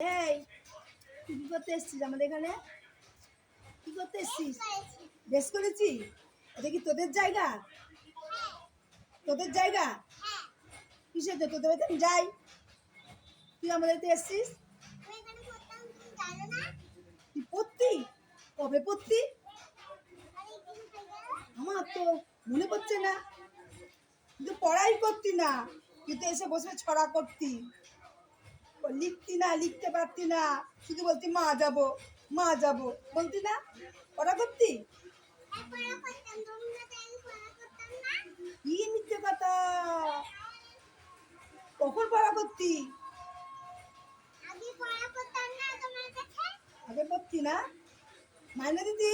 এই তুই কি করতে এসছিস আমাদের এখানে? কি করতে এসছিস? ড্রেস করেছি? এটা কি তোদের জায়গা? তোদের জায়গা? কিসের তো তোদের বাড়িতে আমি যাই? তুই আমাদের বাড়িতে এসছিস? তুই পড়তি? কবে পড়তি? আমার তো মনে পড়ছে না। কিন্তু পড়াই করতি না, কিন্তু এসে বসে ছড়া করতি, লিখতি না, লিখতে পারতি না, শুধু বলতি মা যাবো মা যাবো, বলতি না? পড়া করতি? কি মিথ্যে কথা! কখন পড়া করতি? আগে করতি না? মাইনে দিদি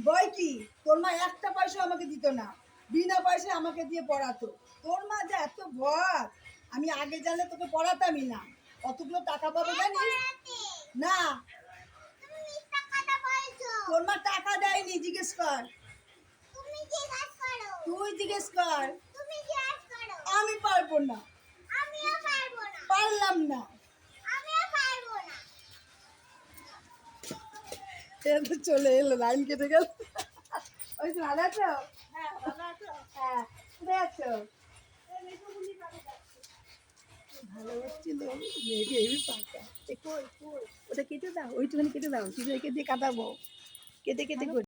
বই কি? তোর মা একটা পয়সা আমাকে দিত না, বিনা পয়সায় আমাকে দিয়ে পড়াতো। তোর মা যে এত ভয়, আমি আগে জানলে তোকে পড়াতামই না। কতগুলো টাকা পাবো জানিস? না, তোর মা টাকা দেয়নি, জিজ্ঞেস কর। তুই জিজ্ঞেস কর। আমি পারবো না, পারলাম না। চলে এলো, লাইন কেটে গেল। ওই তো ভালো আছো? হ্যাঁ, কোথায় আছো? ভালো হচ্ছিল, মেয়েকে হেবি পাকা। ওটা কেটে দাও, ওইটুখানি কেটে দাও, শুধু একে দিয়ে কাটাবো, কেটে কেটে করি।